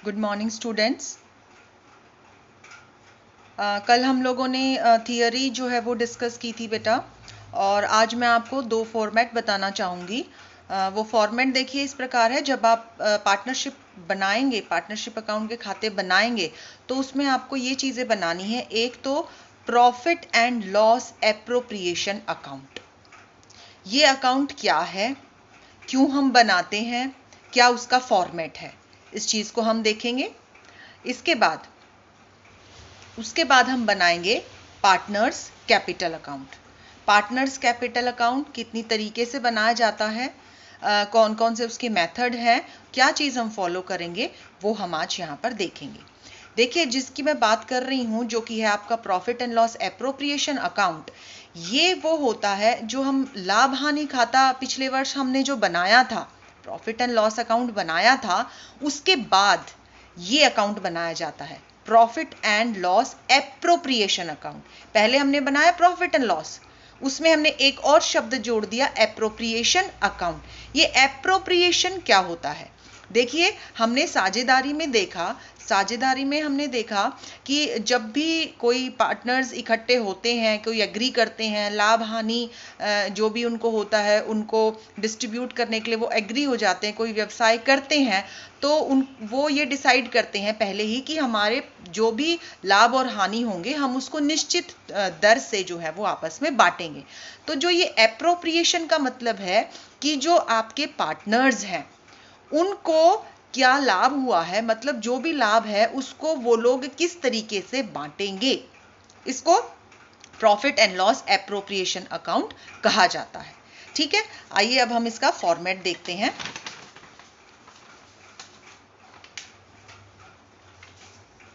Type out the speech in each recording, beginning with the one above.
Good morning students. कल हम लोगों ने थियरी जो है वो डिस्कस की थी बेटा, और आज मैं आपको दो फॉर्मेट बताना चाहूँगी। वो फॉर्मेट देखिए इस प्रकार है। जब आप पार्टनरशिप बनाएंगे, पार्टनरशिप अकाउंट के खाते बनाएंगे, तो उसमें आपको ये चीज़ें बनानी है। एक तो profit and loss appropriation account. ये अकाउंट क्या है, क्यों हम बनाते हैं, क्या उसका फॉर्मेट है, इस चीज़ को हम देखेंगे। उसके बाद हम बनाएंगे partners capital account. Partners capital account कितनी तरीके से बनाया जाता है, कौन कौन से उसके मेथड हैं, क्या चीज़ हम फॉलो करेंगे, वो हम आज यहाँ पर देखेंगे। देखिए, जिसकी मैं बात कर रही हूँ जो कि है आपका profit and loss appropriation account, ये वो होता है जो हम लाभ हानि खाता पिछले वर्ष हमने जो बनाया था, प्रॉफिट एंड लॉस अकाउंट बनाया था, उसके बाद ये अकाउंट बनाया जाता है profit and loss appropriation account. पहले हमने बनाया प्रॉफिट एंड लॉस, उसमें हमने एक और शब्द जोड़ दिया एप्रोप्रिएशन अकाउंट। ये एप्रोप्रिएशन क्या होता है? देखिए, हमने साझेदारी में हमने देखा कि जब भी कोई पार्टनर्स इकट्ठे होते हैं, कोई एग्री करते हैं, लाभ हानि जो भी उनको होता है उनको डिस्ट्रीब्यूट करने के लिए वो एग्री हो जाते हैं, कोई व्यवसाय करते हैं, तो वो ये डिसाइड करते हैं पहले ही कि हमारे जो भी लाभ और हानि होंगे हम उसको निश्चित दर से जो है वो आपस में बांटेंगे। तो जो ये एप्रोप्रिएशन का मतलब है कि जो आपके पार्टनर्स हैं उनको क्या लाभ हुआ है, मतलब जो भी लाभ है उसको वो लोग किस तरीके से बांटेंगे, इसको profit and loss appropriation account कहा जाता है। ठीक है, आइए अब हम इसका फॉर्मेट देखते हैं।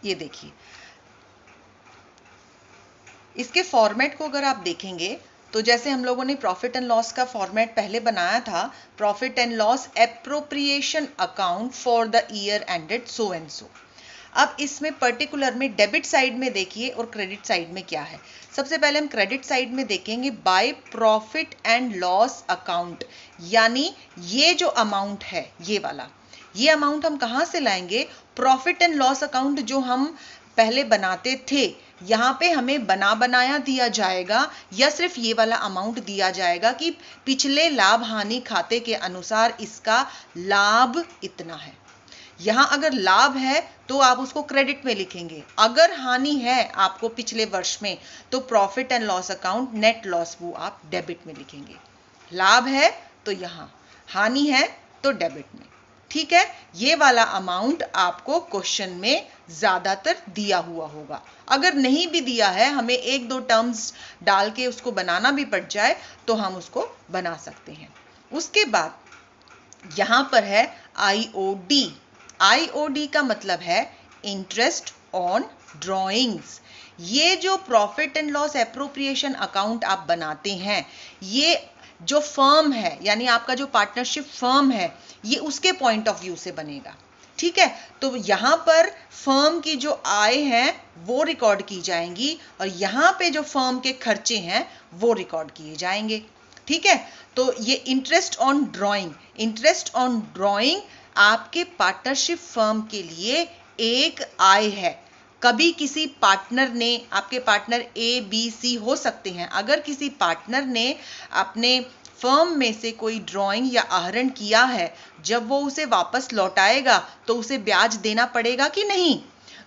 ये देखिए, इसके फॉर्मेट को अगर आप देखेंगे तो जैसे हम लोगों ने प्रॉफिट एंड लॉस का फॉर्मेट पहले बनाया था, profit and loss appropriation account for the year ended so and so. अब इसमें पर्टिकुलर में डेबिट साइड में देखिए और क्रेडिट साइड में क्या है। सबसे पहले हम क्रेडिट साइड में देखेंगे by profit and loss account, यानी ये जो अमाउंट है ये वाला, ये अमाउंट हम कहाँ से लाएंगे? प्रॉफिट एंड लॉस अकाउंट जो हम पहले बनाते थे, यहाँ पे हमें बना बनाया दिया जाएगा या सिर्फ ये वाला अमाउंट दिया जाएगा कि पिछले लाभ हानि खाते के अनुसार इसका लाभ इतना है। यहाँ अगर लाभ है तो आप उसको क्रेडिट में लिखेंगे, अगर हानि है आपको पिछले वर्ष में तो profit and loss account net loss वो आप डेबिट में लिखेंगे। लाभ है तो यहाँ, हानि है तो डेबिट में। ठीक है, ये वाला अमाउंट आपको क्वेश्चन में ज्यादातर दिया हुआ होगा। अगर नहीं भी दिया है, हमें एक दो टर्म्स डाल के उसको बनाना भी पड़ जाए तो हम उसको बना सकते हैं। उसके बाद यहां पर है IOD। IOD का मतलब है इंटरेस्ट ऑन ड्रॉइंग्स। ये जो profit and loss appropriation account आप बनाते हैं, ये जो फर्म है यानी आपका जो पार्टनरशिप फर्म है, ये उसके पॉइंट ऑफ व्यू से बनेगा। ठीक है, तो यहां पर फर्म की जो आय है वो रिकॉर्ड की जाएंगी और यहां पे जो फर्म के खर्चे हैं वो रिकॉर्ड किए जाएंगे। ठीक है, तो ये इंटरेस्ट ऑन ड्रॉइंग आपके पार्टनरशिप फर्म के लिए एक आय है। कभी किसी पार्टनर ने, आपके पार्टनर ABC हो सकते हैं, अगर किसी पार्टनर ने अपने फर्म में से कोई ड्राइंग या आहरण किया है, जब वो उसे वापस लौटाएगा तो उसे ब्याज देना पड़ेगा कि नहीं?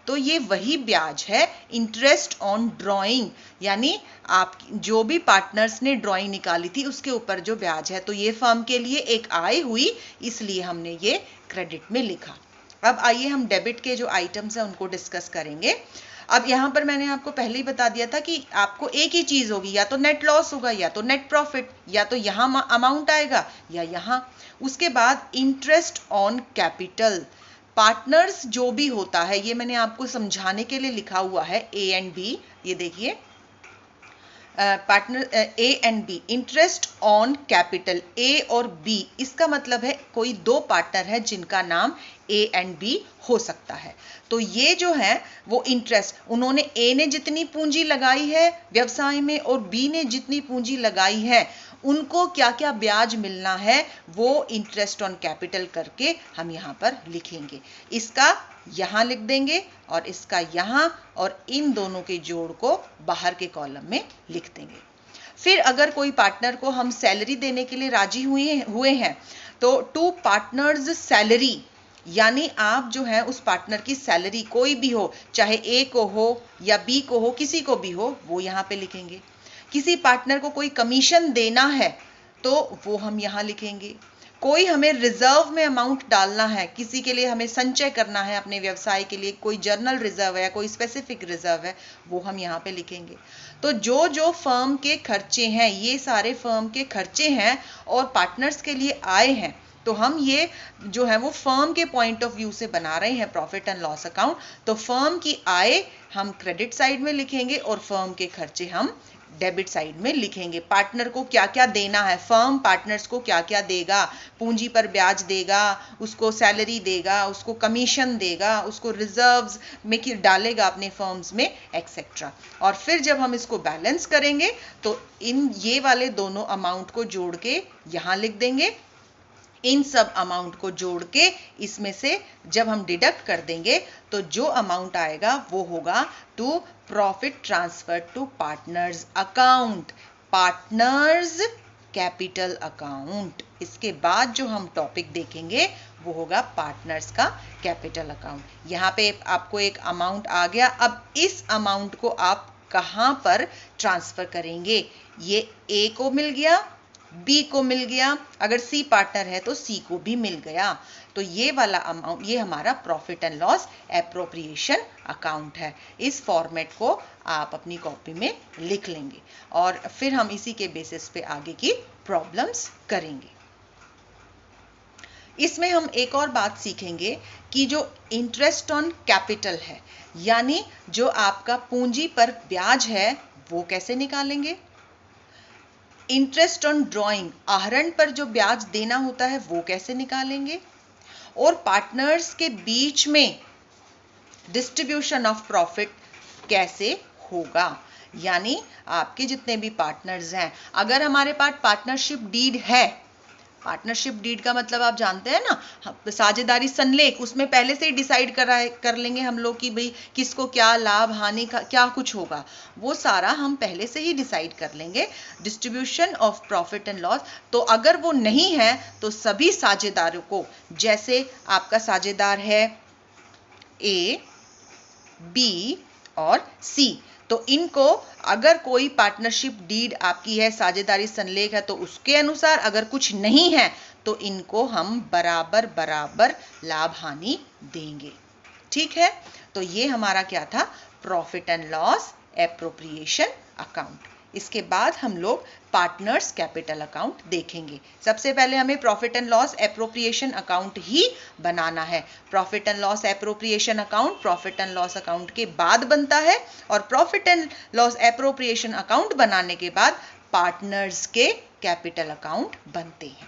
तो ये वही ब्याज है, इंटरेस्ट ऑन ड्राइंग, यानी आप जो भी पार्टनर्स ने ड्राइंग निकाली थी उसके ऊपर जो ब्याज है। तो ये फर्म के लिए एक आय हुई, इसलिए हमने ये क्रेडिट में लिखा। अब आइए हम डेबिट के जो आइटम्स हैं उनको डिस्कस करेंगे। अब यहाँ पर मैंने आपको पहले ही बता दिया था कि आपको एक ही चीज होगी, या तो नेट लॉस होगा या तो नेट प्रॉफिट, या तो यहाँ अमाउंट आएगा या यहाँ। उसके बाद इंटरेस्ट ऑन कैपिटल, पार्टनर्स जो भी होता है, ये मैंने आपको समझाने के लिए लिखा हुआ है A एंड B। ये देखिए, partner A and B, interest on capital A और B, इसका मतलब है कोई दो पार्टनर है जिनका नाम A एंड B हो सकता है। तो ये जो है वो इंटरेस्ट, उन्होंने A ने जितनी पूंजी लगाई है व्यवसाय में और B ने जितनी पूंजी लगाई है, उनको क्या क्या ब्याज मिलना है वो इंटरेस्ट ऑन कैपिटल करके हम यहाँ पर लिखेंगे। इसका यहाँ लिख देंगे और इसका यहाँ, और इन दोनों के जोड़ को बाहर के कॉलम में लिख देंगे। फिर अगर कोई पार्टनर को हम सैलरी देने के लिए राजी हुए हैं तो टू पार्टनर्स सैलरी, यानी आप जो है उस पार्टनर की सैलरी कोई भी हो, चाहे ए को हो या बी को हो, किसी को भी हो, वो यहाँ पे लिखेंगे। किसी पार्टनर को कोई कमीशन देना है तो वो हम यहाँ लिखेंगे। कोई हमें रिजर्व में अमाउंट डालना है, किसी के लिए हमें संचय करना है अपने व्यवसाय के लिए, कोई जर्नल रिजर्व है, कोई स्पेसिफिक रिजर्व है, वो हम यहाँ पे लिखेंगे। तो जो जो फर्म के खर्चे हैं, ये सारे फर्म के खर्चे हैं और पार्टनर्स के लिए आए हैं, तो हम ये जो है वो फर्म के पॉइंट ऑफ व्यू से बना रहे हैं प्रॉफिट एंड लॉस अकाउंट। तो फर्म की आय हम क्रेडिट साइड में लिखेंगे और फर्म के खर्चे हम डेबिट साइड में लिखेंगे। पार्टनर को क्या क्या देना है, फर्म पार्टनर्स को क्या क्या देगा, पूंजी पर ब्याज देगा, उसको सैलरी देगा, उसको कमीशन देगा, उसको रिजर्व्स में डालेगा अपने फर्म्स में, एक्सेट्रा। और फिर जब हम इसको बैलेंस करेंगे तो ये वाले दोनों अमाउंट को जोड़ के यहाँ लिख देंगे। इन सब अमाउंट को जोड़ के इसमें से जब हम डिडक्ट कर देंगे तो जो अमाउंट आएगा वो होगा to profit transfer to partners account, partners capital account. इसके बाद जो हम टॉपिक देखेंगे वो होगा पार्टनर्स का कैपिटल अकाउंट। यहाँ पे आपको एक अमाउंट आ गया। अब इस अमाउंट को आप कहाँ पर ट्रांसफर करेंगे? ये ए को मिल गया, बी को मिल गया, अगर सी पार्टनर है तो सी को भी मिल गया। तो ये वाला अमाउंट, ये हमारा profit and loss appropriation account है। इस फॉर्मेट को आप अपनी कॉपी में लिख लेंगे और फिर हम इसी के बेसिस पे आगे की प्रॉब्लम्स करेंगे। इसमें हम एक और बात सीखेंगे कि जो इंटरेस्ट ऑन कैपिटल है, यानी जो आपका पूंजी पर ब्याज है, वो कैसे निकालेंगे। इंटरेस्ट ऑन ड्रॉइंग, आहरण पर जो ब्याज देना होता है, वो कैसे निकालेंगे। और पार्टनर्स के बीच में डिस्ट्रीब्यूशन ऑफ प्रॉफिट कैसे होगा, यानी आपके जितने भी पार्टनर्स हैं, अगर हमारे पास पार्टनरशिप डीड है, पार्टनरशिप डीड का मतलब आप जानते हैं ना, साझेदारी संलेख, उसमें पहले से ही डिसाइड कर लेंगे हम लोग कि भाई किसको क्या लाभ हानि का क्या कुछ होगा, वो सारा हम पहले से ही डिसाइड कर लेंगे। Distribution of profit and loss, तो अगर वो नहीं है तो सभी साझेदारों को, जैसे आपका साझेदार है ए, बी और सी, तो इनको अगर कोई पार्टनरशिप डीड आपकी है, साझेदारी संलेख है, तो उसके अनुसार, अगर कुछ नहीं है तो इनको हम बराबर बराबर लाभ हानि देंगे। ठीक है, तो ये हमारा क्या था, profit and loss appropriation account. इसके बाद हम लोग पार्टनर्स कैपिटल अकाउंट देखेंगे। सबसे पहले हमें profit and loss appropriation account ही बनाना है। Profit and loss appropriation account profit and loss account के बाद बनता है, और profit and loss appropriation account बनाने के बाद पार्टनर्स के कैपिटल अकाउंट बनते हैं।